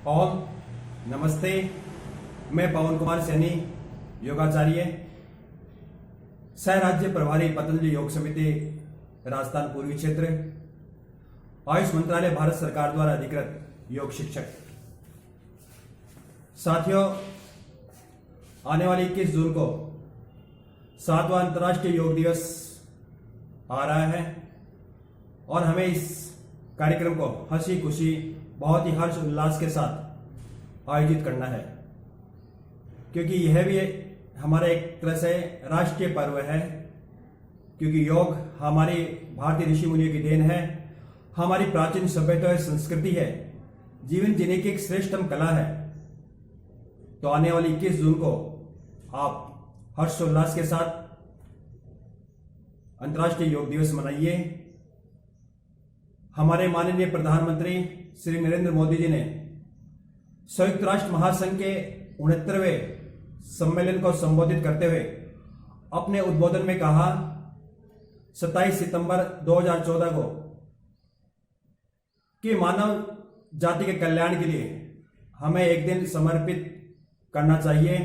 All नमस्ते। मैं पवन कुमार सैनी, योगाचार्य, सह राज्य प्रभारी पतंजलि योग समिति राजस्थान पूर्वी क्षेत्र, आयुष मंत्रालय भारत सरकार द्वारा अधिकृत योग शिक्षक। साथियों, आने वाली 21 जून को 7वां अंतर्राष्ट्रीय योग दिवस आ रहा है और हमें इस कार्यक्रम को हंसी खुशी बहुत ही हर्ष उल्लास के साथ आयोजित करना है, क्योंकि यह भी हमारा एक तरह से राष्ट्रीय पर्व है। क्योंकि योग हमारी भारतीय ऋषि मुनियों की देन है, हमारी प्राचीन सभ्यता और संस्कृति है, जीवन जीने की एक श्रेष्ठतम कला है। तो आने वाली 21 जून को आप हर्षोल्लास के साथ अंतर्राष्ट्रीय योग दिवस मनाइए। हमारे माननीय प्रधानमंत्री श्री नरेंद्र मोदी जी ने संयुक्त राष्ट्र महासंघ के 69वें सम्मेलन को संबोधित करते हुए अपने उद्बोधन में कहा 27 सितंबर 2014 को कि मानव जाति के कल्याण के लिए हमें एक दिन समर्पित करना चाहिए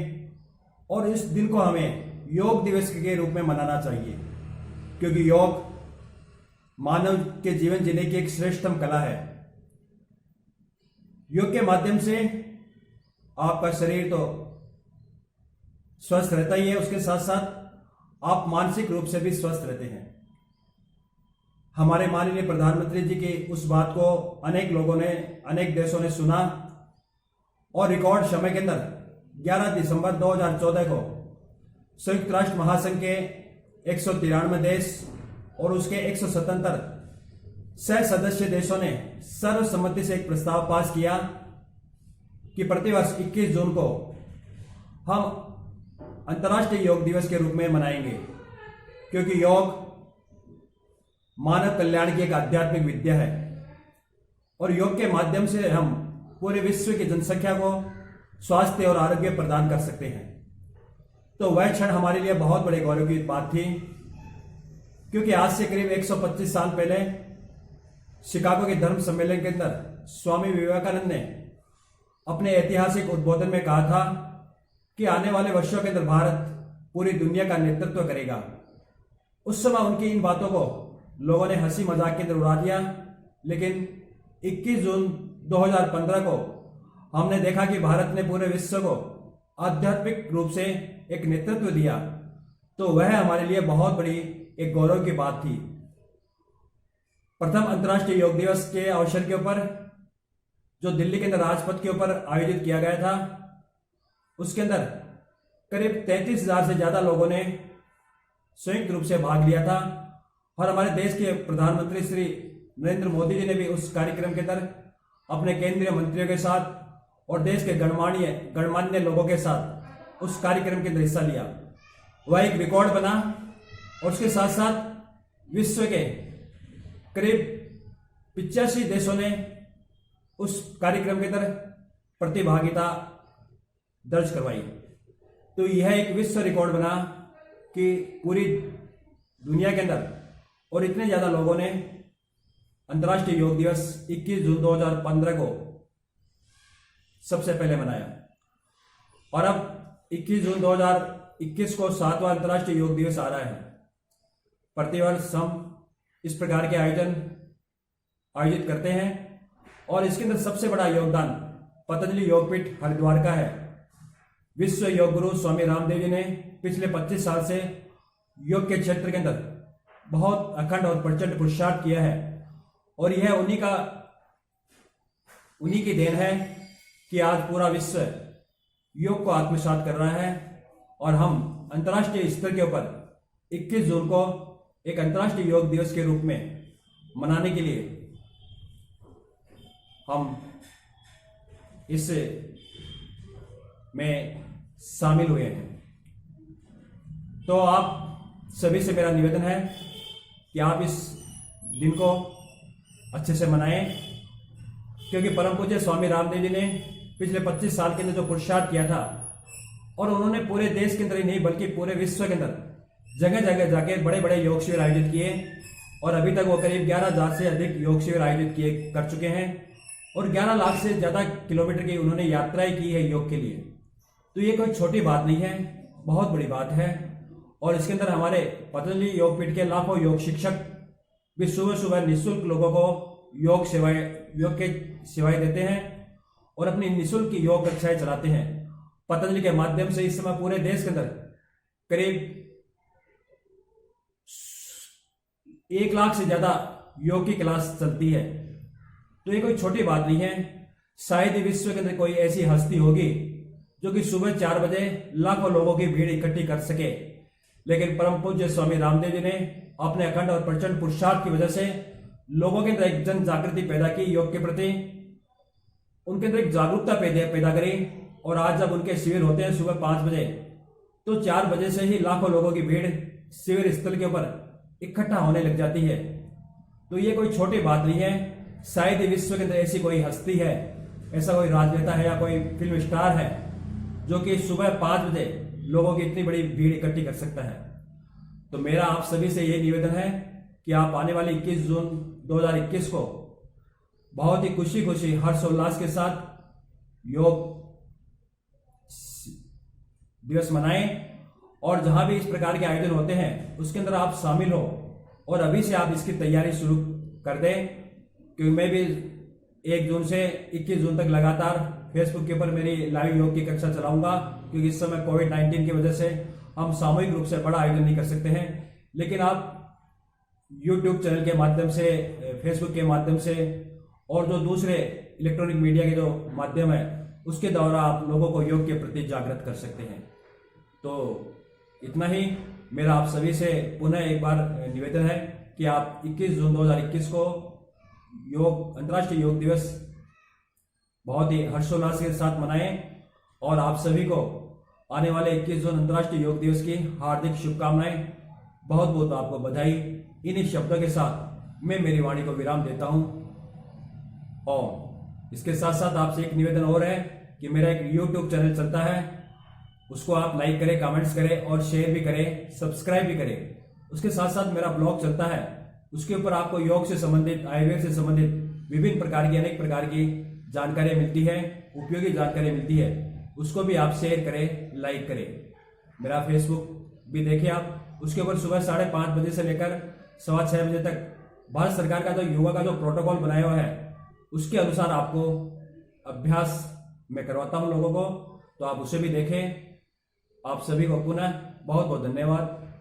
और इस दिन को हमें योग दिवस के रूप में मनाना चाहिए, क्योंकि योग मानव के जीवन जीने की एक श्रेष्ठतम कला है। योग के माध्यम से आपका शरीर तो स्वस्थ रहता ही है, उसके साथ साथ आप मानसिक रूप से भी स्वस्थ रहते हैं। हमारे माननीय प्रधानमंत्री जी की उस बात को अनेक लोगों ने, अनेक देशों ने सुना और रिकॉर्ड समय के अंदर 11 दिसंबर 2014 को संयुक्त राष्ट्र महासंघ के 193 देश और उसके 177 सह सदस्य देशों ने सर्वसम्मति से एक प्रस्ताव पास किया कि प्रतिवर्ष 21 जून को हम अंतर्राष्ट्रीय योग दिवस के रूप में मनाएंगे, क्योंकि योग मानव कल्याण की एक आध्यात्मिक विद्या है और योग के माध्यम से हम पूरे विश्व की जनसंख्या को स्वास्थ्य और आरोग्य प्रदान कर सकते हैं। तो वह क्षण हमारे लिए बहुत बड़े गौरव की बात थी, क्योंकि आज से करीब 125 साल पहले शिकागो के धर्म सम्मेलन के अंदर स्वामी विवेकानंद ने अपने ऐतिहासिक उद्बोधन में कहा था कि आने वाले वर्षों के अंदर भारत पूरी दुनिया का नेतृत्व करेगा। उस समय उनकी इन बातों को लोगों ने हंसी मजाक के अंदर उड़ा दिया, लेकिन 21 जून 2015 को हमने देखा कि भारत ने पूरे विश्व को आध्यात्मिक रूप से एक नेतृत्व दिया। तो वह हमारे लिए बहुत बड़ी एक गौरव की बात थी। प्रथम अंतर्राष्ट्रीय योग दिवस के अवसर के ऊपर जो दिल्ली के अंदर राजपथ के ऊपर आयोजित किया गया था, उसके अंदर करीब 33,000 से ज्यादा लोगों ने संयुक्त रूप से भाग लिया था और हमारे देश के प्रधानमंत्री श्री नरेंद्र मोदी जी ने भी उस कार्यक्रम के अंदर अपने केंद्रीय मंत्रियों के साथ और देश के गणमान्य लोगों के साथ उस कार्यक्रम के अंदर हिस्सा लिया। वह एक रिकॉर्ड बना और उसके साथ साथ विश्व के करीब 85 देशों ने उस कार्यक्रम के अंदर प्रतिभागिता दर्ज करवाई। तो यह एक विश्व रिकॉर्ड बना कि पूरी दुनिया के अंदर और इतने ज्यादा लोगों ने अंतर्राष्ट्रीय योग दिवस 21 जून 2015 को सबसे पहले मनाया। और अब 21 जून 2021 को 7वां अंतर्राष्ट्रीय योग दिवस आ रहा है। प्रतिवर्ष हम इस प्रकार के आयोजित करते हैं और इसके अंदर सबसे बड़ा योगदान पतंजलि योगपीठ हरिद्वार का है। विश्व योग गुरु स्वामी रामदेव जी ने पिछले 25 साल से योग के क्षेत्र के अंदर बहुत अखंड और प्रचंड पुरुषार्थ किया है और यह उन्हीं की देन है कि आज पूरा विश्व योग को आत्मसात कर रहा है और हम अंतर्राष्ट्रीय स्तर के ऊपर 21 जून को एक अंतर्राष्ट्रीय योग दिवस के रूप में मनाने के लिए हम इस में शामिल हुए हैं। तो आप सभी से मेरा निवेदन है कि आप इस दिन को अच्छे से मनाएं, क्योंकि परम पूज्य स्वामी रामदेव जी ने पिछले 25 साल के अंदर जो पुरुषार्थ किया था और उन्होंने पूरे देश के अंदर ही नहीं बल्कि पूरे विश्व के अंदर जगह जगह जाके बड़े बड़े योग शिविर आयोजित किए और अभी तक वो करीब 11,000 से अधिक योग शिविर आयोजित कर चुके हैं। और 11 लाख से ज़्यादा किलोमीटर की उन्होंने यात्राएं की है योग के लिए। तो ये कोई छोटी बात नहीं है, बहुत बड़ी बात है। और इसके अंदर हमारे पतंजलि योगपीठ के लाखों योग शिक्षक भी सुबह सुबह निःशुल्क लोगों को योग के सेवाएं देते हैं और अपनी निःशुल्क योग कक्षाएं चलाते हैं। पतंजलि के माध्यम से इस समय पूरे देश के अंदर करीब 1 लाख से ज्यादा योग की क्लास चलती है। तो ये कोई छोटी बात नहीं है। शायद ही विश्व के अंदर कोई ऐसी हस्ती होगी जो कि सुबह 4 बजे लाखों लोगों की भीड़ इकट्ठी कर सके, लेकिन परम पूज्य स्वामी रामदेव जी ने अपने अखंड और प्रचंड पुरुषार्थ की वजह से लोगों के अंदर एक जन जागृति पैदा की योग के प्रति, उनके अंदर एक जागरूकता पैदा करी। और आज जब उनके शिविर होते हैं सुबह 5 बजे, तो 4 बजे से ही लाखों लोगों की भीड़ शिविर स्थल के ऊपर इकट्ठा होने लग जाती है। तो ये कोई छोटी बात नहीं है। शायद ही विश्व के अंदर ऐसी कोई हस्ती है, ऐसा कोई राजनेता है या कोई फिल्म स्टार है जो कि सुबह 5 बजे लोगों की इतनी बड़ी भीड़ इकट्ठी कर सकता है। तो मेरा आप सभी से ये निवेदन है कि आप आने वाली 21 जून 2021 को बहुत ही खुशी खुशी हर्षोल्लास के साथ योग दिवस मनाएं और जहां भी इस प्रकार के आयोजन होते हैं उसके अंदर आप शामिल हो और अभी से आप इसकी तैयारी शुरू कर दें, क्योंकि मैं भी 1 जून से 21 जून तक लगातार फेसबुक के ऊपर मेरी लाइव योग की कक्षा चलाऊंगा, क्योंकि इस समय कोविड-19 की वजह से हम सामूहिक रूप से बड़ा आयोजन नहीं कर सकते हैं। लेकिन आप यूट्यूब चैनल के माध्यम से, फेसबुक के माध्यम से और जो दूसरे इलेक्ट्रॉनिक मीडिया के जो माध्यम है उसके द्वारा आप लोगों को योग के प्रति जागृत कर सकते हैं। तो इतना ही मेरा आप सभी से पुनः एक बार निवेदन है कि आप 21 जून 2021 को अंतर्राष्ट्रीय योग दिवस बहुत ही हर्षोल्लास के साथ मनाएं और आप सभी को आने वाले 21 जून अंतर्राष्ट्रीय योग दिवस की हार्दिक शुभकामनाएं। बहुत बहुत आपको बधाई। इन्हीं शब्दों के साथ मैं मेरी वाणी को विराम देता हूं। और इसके साथ साथ आपसे एक निवेदन और है कि मेरा एक YouTube चैनल चलता है, उसको आप लाइक करें, कमेंट्स करें और शेयर भी करें, सब्सक्राइब भी करें। उसके साथ साथ मेरा ब्लॉग चलता है, उसके ऊपर आपको योग से संबंधित, आयुर्वेद से संबंधित विभिन्न प्रकार की, अनेक प्रकार की जानकारी मिलती है, उपयोगी जानकारी मिलती है। उसको भी आप शेयर करें, लाइक करें। मेरा फेसबुक भी देखें आप, उसके ऊपर सुबह 5:30 बजे से लेकर 6:15 बजे तक भारत सरकार का जो योगा का जो प्रोटोकॉल बनाया हुआ है उसके अनुसार आपको अभ्यास मैं करवाता हूं लोगों को, तो आप उसे भी देखें। आप सभी को पुनः बहुत बहुत धन्यवाद।